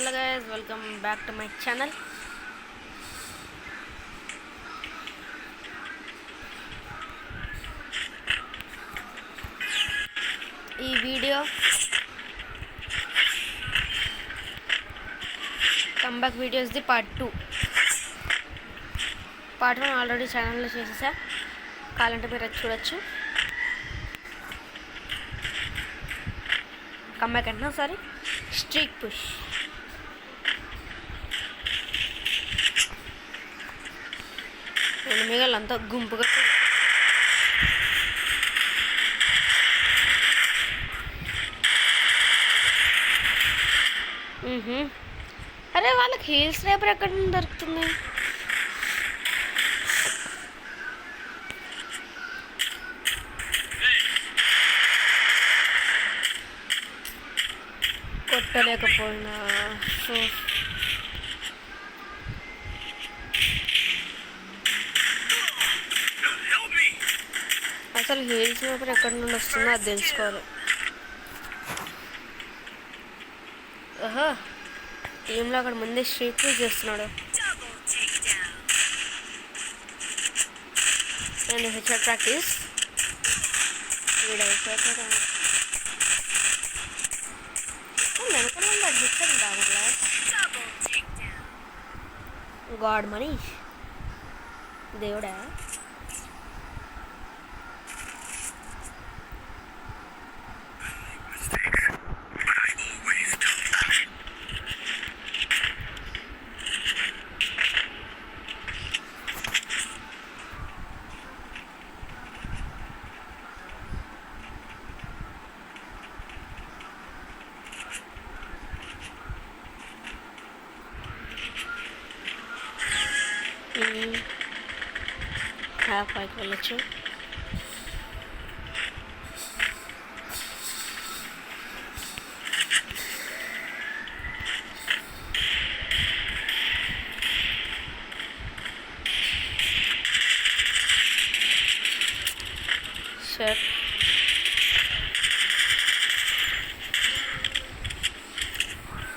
hello guys, welcome back to my channel. ఈ video comeback videos the part 2. Part 1 already ఛానల్లో చేసేసా, కావాలంటే మీరు అది చూడొచ్చు. కంబ్యాక్ అంటున్నా, సారీ, స్ట్రీక్ పుష్. మిగలంతా గుంపుగా అరే వాళ్ళకి హీల్ స్నైపర్ ఎక్కడ దొరుకుతుంది? కొట్టలేకపోయినా అసలు హీల్ స్నైపర్ ఎక్కడి నుండి వస్తుందో అది తెలుసుకోవాలి. ఆహా, టీంలో అక్కడ ముందే స్ట్రీట్ పుష్ చేస్తున్నాడు. నేను హెచ్ఆర్ ప్రాక్టీస్ గాడ్ మనీష్ దేవుడా. పైకి వెళ్ళచ్చు. షర్ట్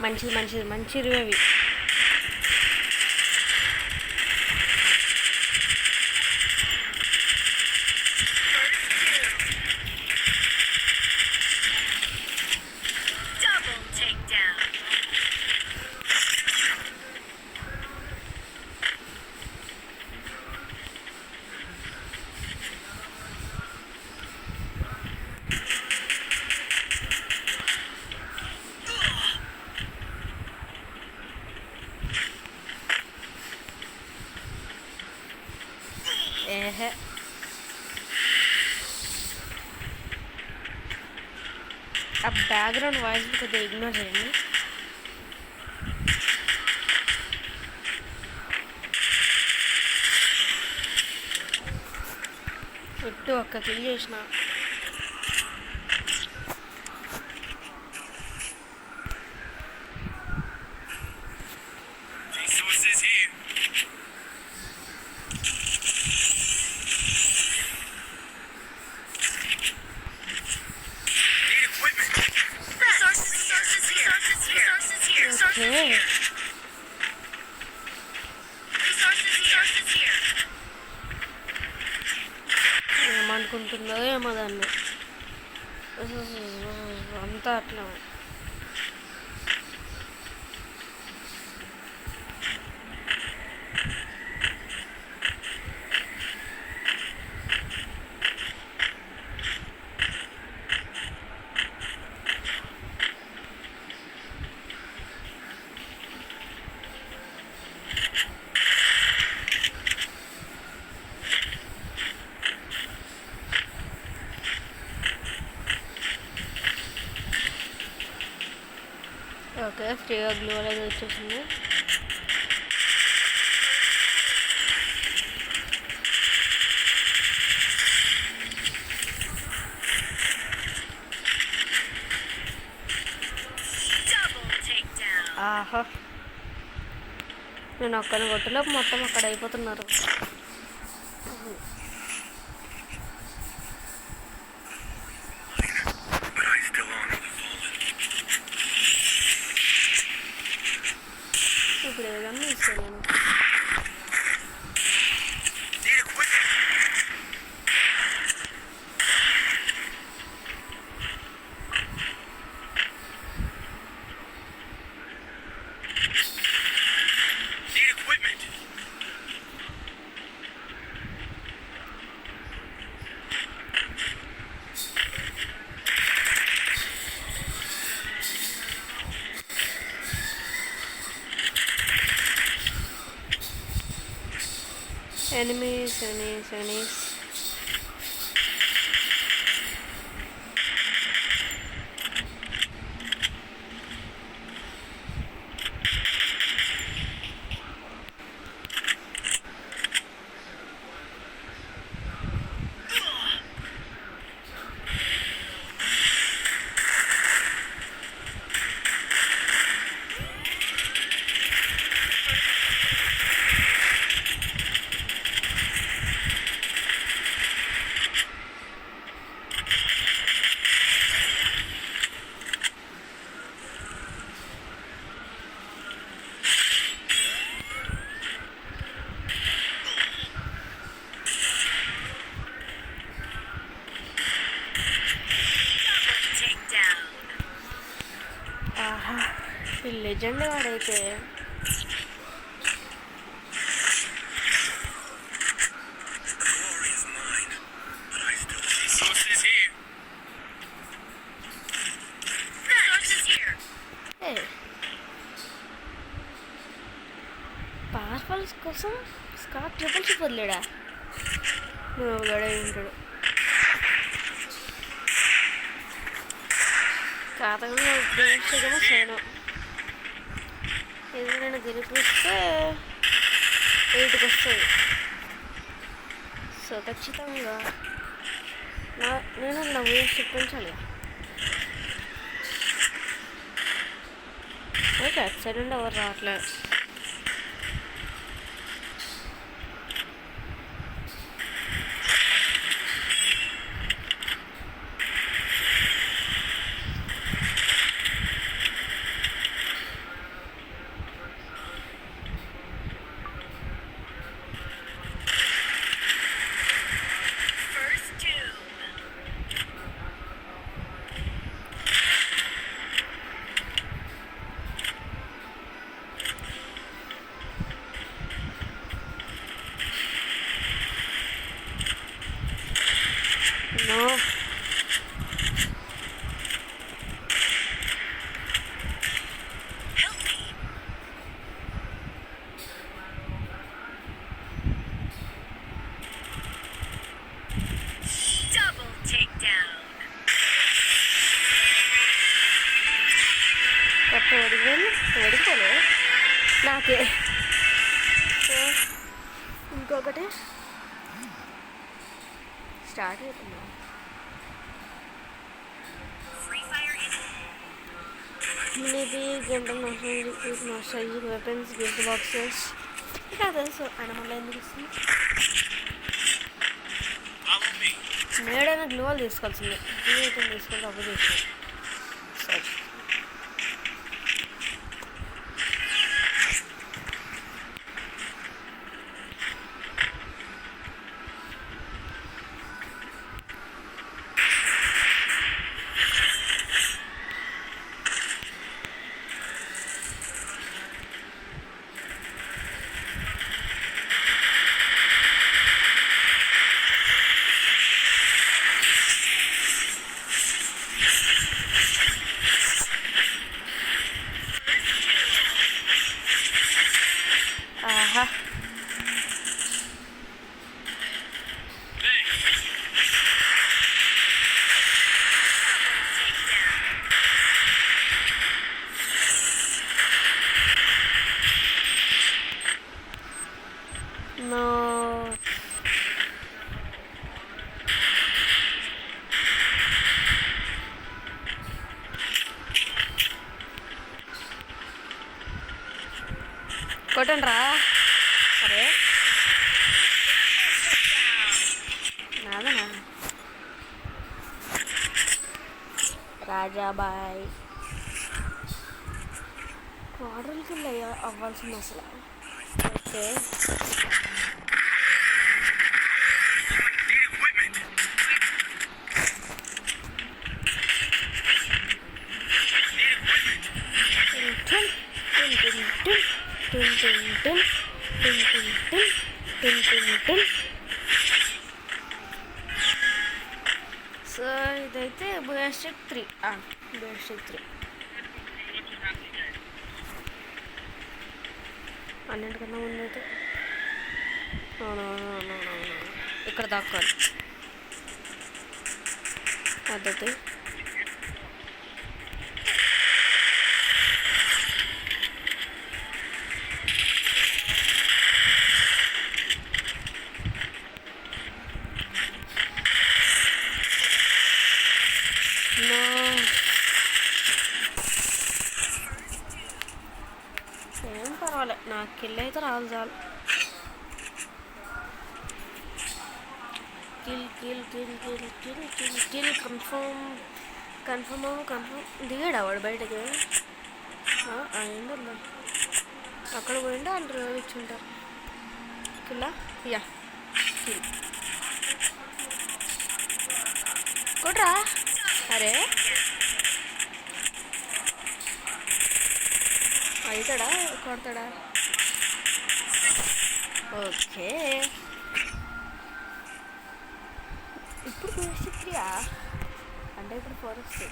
మంచిది మంచిది మంచివి అవి. ఆ బ్యాక్గ్రౌండ్ వాయిస్ కొద్దిగా ఇగ్నోర్ చేయండి. చుట్టూ ఒక్క కిల్ చేసిన. ఏమనుకుంటుందో ఏమో దాన్ని అంతా అట్లా. ఓకే, ఫ్రీగా గ్లూ అనేది వచ్చేసింది. ఆహా, నేను ఒక్కరిని కొట్టలేపు మొత్తం అక్కడ అయిపోతున్నారు. ఇప్పుడు ఏదన్నా ఇస్తాను నేను. Enemies. ఆహా, ఈ లెజెండ్ వాడైతే పవర్ఫుల్స్ కోసం స్కాట్ ట్రిపుల్ షిప్ వదిలేడా? నువ్వు గడే ఉంటాడు. ఖాతాగా ఉపయోగించగల సేను ఇది నేను గెలిపిస్తే 8కి వస్తుంది. సో ఖచ్చితంగా నేను నా ఊరు చెప్పించాలి. ఓకే, అటు సైడ్ నుండి ఎవరు రావట్లేదు. No. Help me. Double takedown. నాకే ఇంకొకటి స్టార్ట్ అవుతుందా? Maybe game nostalgic weapons, gift boxes. ఇంకా తెలుసు ఆయన మళ్ళీ ఎందుకు ఇస్తుంది. మేడైనా గ్లూవాల్ తీసుకోవాల్సింది. గ్లూ అయితే తీసుకొని అప్పుడు తీసుకోవాలి. సరే కొట్టండి రా. అరే నాదనా రాజాబాయ్. వాటర్ కిల్ అవ్వాల్సింది అసలు. ఓకే సో ఇదైతే బూస్టిక్ 3 బూస్టిక్ 3 అన్నింటికన్నా ముందు అయితే ఇక్కడ దాక్కోవాలి పద్ధతి. ఏం పర్వాలేదు, నాకు కిల్ అయితే రాదు చాలు. Kill kill kill kill kill kill kill confirm దిగాడా వాడు బయటకి? అయిందా అక్కడ పోయిండా అంటారు ఇచ్చుంటారు. కిల్లా యా కిల్ కొట్రా. అరే అవుతాడా కొడతాడా? ఓకే ఇప్పుడు బూస్టిక్రియా అంటే ఇప్పుడు ఫారెస్ట్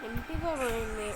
ఎంపీగా పోయింది.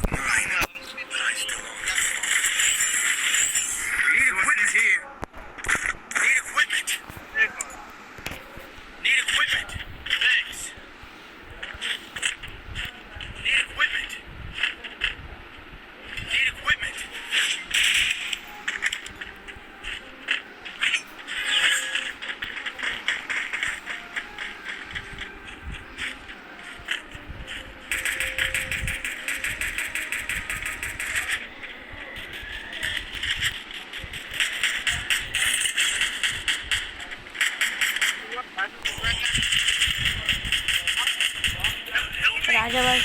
రాజాబాయ్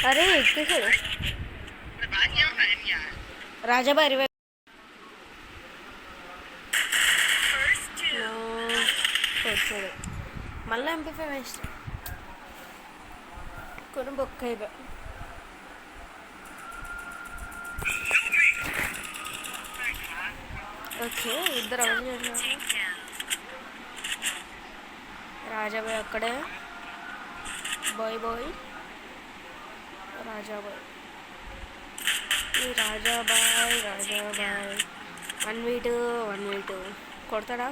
అరే ఎక్కేసాడు రాజాబాయ్. ఇరవై వచ్చాడు మళ్ళీ ఎంపీ5 వేస్ట్ కొన్ని బొక్క అయిపోయి. ఓకే ఇద్దరు అవన్నీ చేసినారు. రాజాబాయ్ అక్కడే బాయ్ రాజాబాయ్ ఈ రాజాబాయ్ 1v2 కొడతాడా.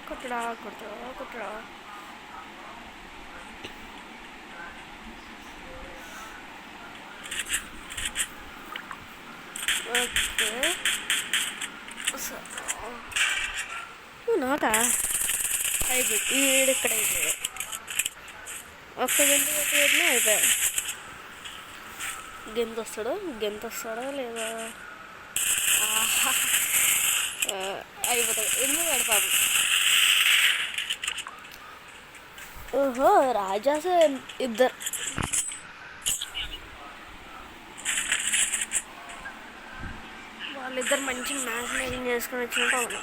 ఓకే నాకా అయిపోయి ఈడిక్కడ అయిపోయాయి. ఒక్క గంటనే అయిపోయా. గెంత వస్తాడా లేదా? అయిపోతుంది ఎందుకు పాపం. ఓహో రాజాస్ ఇద్దరు వాళ్ళిద్దరు మంచి మ్యాచ్ మేకింగ్ చేసుకుని వచ్చినట్టు అవును.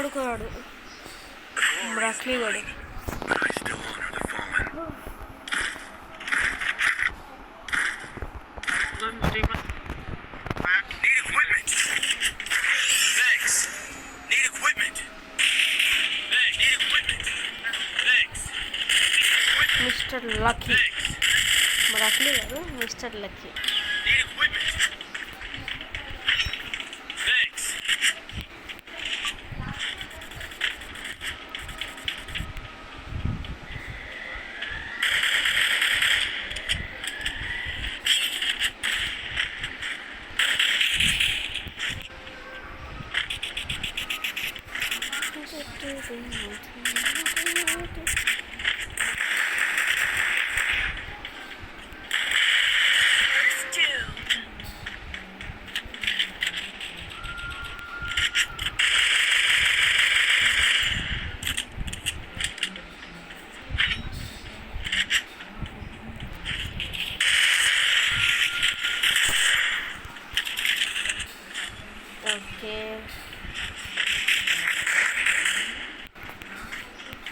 పడుకోడు బ్రాక్లీ వాడు. మిస్టర్ లక్కీ బ్రాక్లీ కాదు, మిస్టర్ లక్కీ. ఓకే,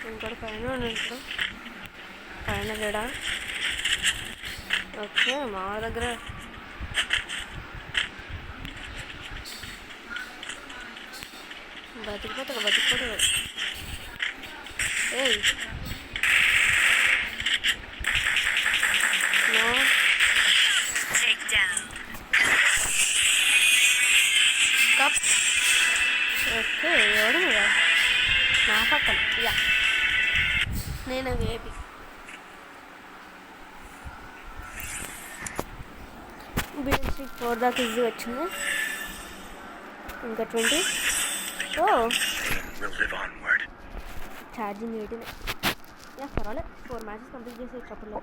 ఇంకోటి పైన ఉన్నట్టు పైన లేడా? ఓకే, మా దగ్గర బతికిపోతాడు. ఏయ్ నో కప్. ఓకే, ఎవడు మీద నా పక్కన. యా, నేను వేపి బేసిక్ 4 దాకా ఈజీ వచ్చింది. ఇంకా 20. ఓ ఛార్జింగ్ 18. యా పర్వాలేదు, 4 మ్యాచెస్ కంప్లీట్ చేసే కప్పుల్లో.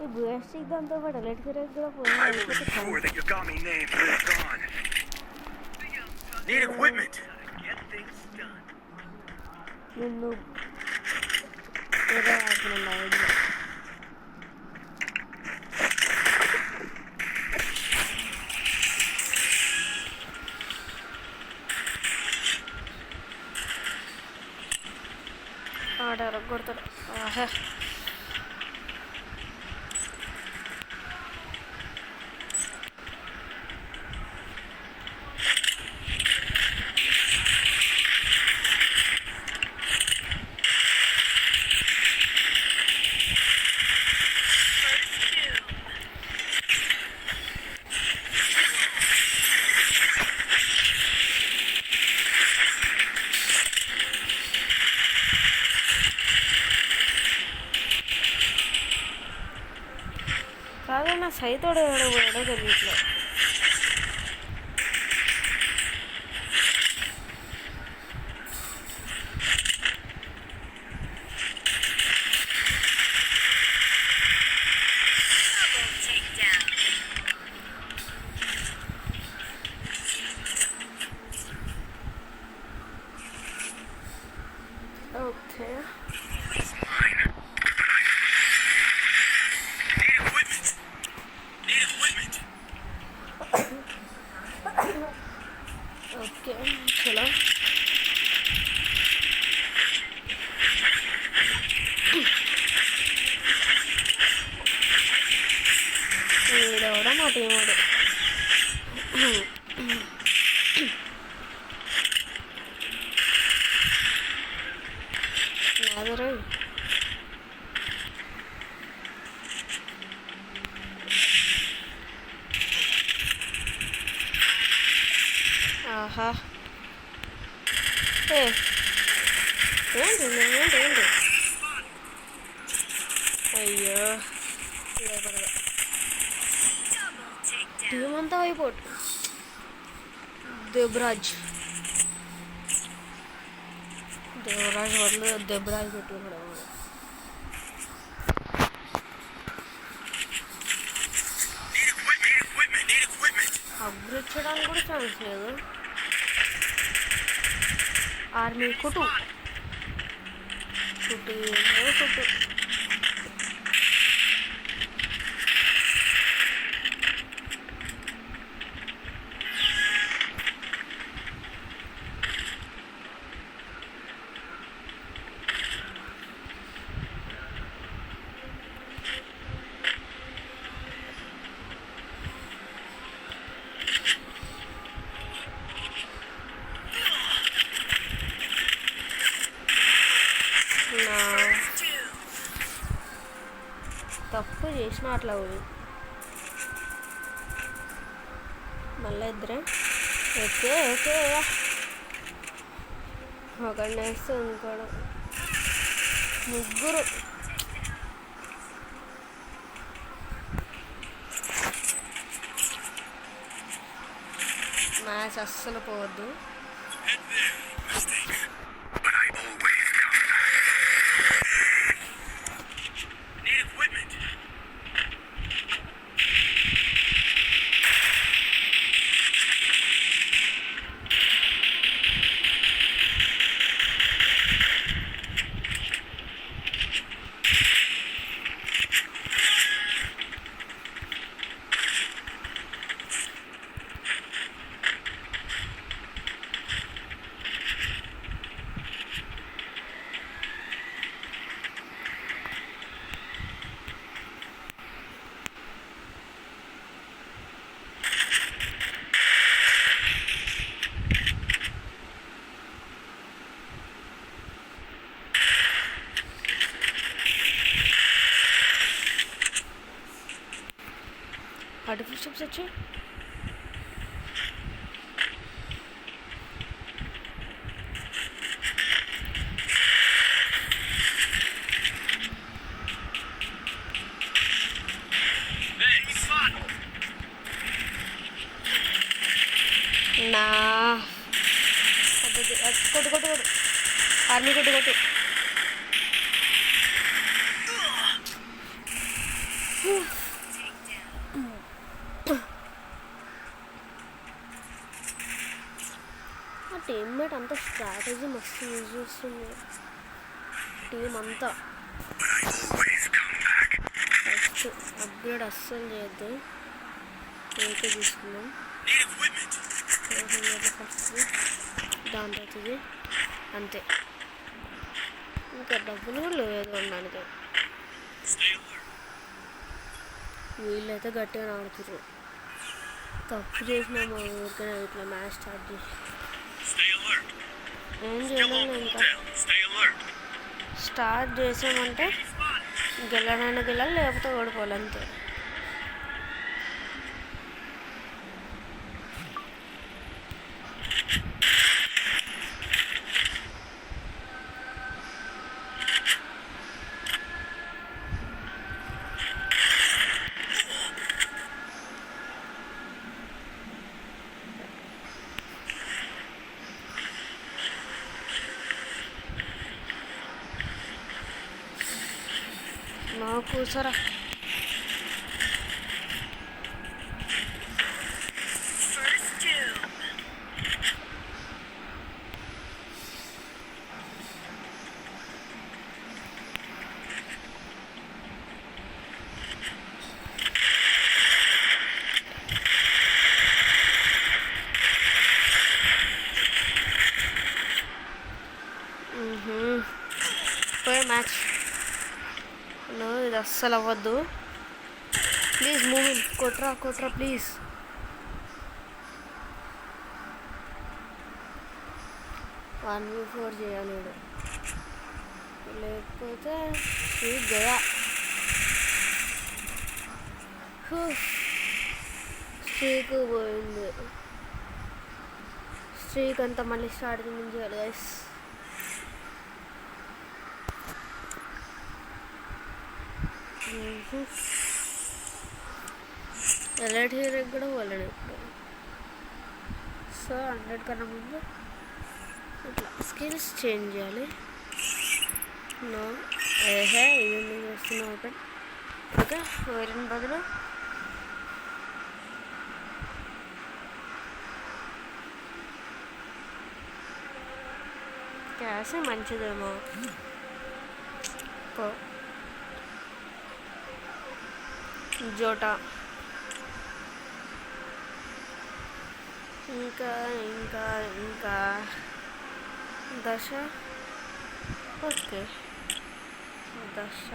ఈ బేసిక్ దాంతో పాటు లెట్ కూడా ఫోన్ నిన్ను ఏదో ఆడుతున్నా ఐడియా. ఆడారు కొడతాడు. ఆహా, కాదు నా సైతోడు ఎవడో తెలియట్లే. ఓకే, ఓకే చలో. వీడెవడో మా టీమోడు. నాదరే ఆహా, ఏంటి అయ్యో టీం అంతా అయిపోటు. దేవరాజ్ వాళ్ళు దేవరాజ్ పెట్టుకున్నాడు. అప్గ్రేడ్ చేయడానికి కూడా ఛాన్స్ లేదు. ఆర్మీ కుటు నా తప్పు చేసిన అట్లా పోయి మళ్ళీ ఇద్దరే ఓకే ఓకే ఒకటి వేస్తే ఇంకోడు ముగ్గురు మ్యాచ్ అస్సలు పోవద్దు. ఆర్టిఫిషియల్ స్టెప్స్ వచ్చి నా కొట్టు కొట్టు కొట్టు ఆర్మీ కొట్టు కొట్టు ఆ టీమ్మేట్ అంతా స్ట్రాటజీ మస్తు యూజ్ చేస్తుంది టీం అంతా. ఫస్ట్ అప్గ్రేడ్ అస్సలు చేయొద్దు, ఏకే తీసుకున్నాం ఫస్ట్ దాని అవుతుంది అంతే. ఇంకా డబ్బులు కూడా లేదు కొనడానికి. వీళ్ళైతే గట్టిగా ఆడుతున్నారు. తప్పు చేసినాము ఊరికైనా ఇట్లా మ్యాచ్ స్టార్ట్ చేసి ఏం చేయలేము. ఇంకా స్టార్ట్ చేసామంటే గెలనైనా గెలాలి, లేకపోతే ఓడిపోవాలి అంతే. కూర్చోరా పోయే మ్యాచ్. ఇది అస్సలు అవ్వద్దు ప్లీజ్. మూవింగ్ కొట్రా కొట్రా ప్లీజ్. వన్ వీ 4 చేయాలి లేకపోతే గయా. స్ట్రీక్ పోయింది. స్ట్రీక్ అంతా మళ్ళీ స్టార్టింగ్ నుంచి చేయాలి గైస్. ఎలైట్ హీరోకి కూడా పోలేడు ఇప్పుడు. సో 100 కన్నా ముందు ఇట్లా స్కిల్స్ చేంజ్ చేయాలి. నో ఏహే ఇది చేస్తున్నా ఓపెన్. ఓకే వైరన్ బదులు క్యాష్ మంచిదేమో. జోటా ఇంకా ఇంకా ఇంకా దశ. ఓకే దశ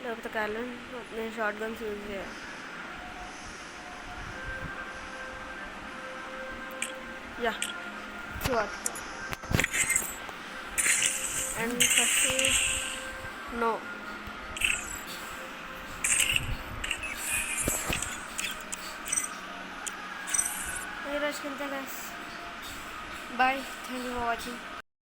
లేకపోతే క్యాలెన్. నేను షార్ట్ గన్స్ యూజ్ చేయాలి. Yeah sure. And no. ఈరోజుకి ఇంతే guys. Bye. Thank you for watching.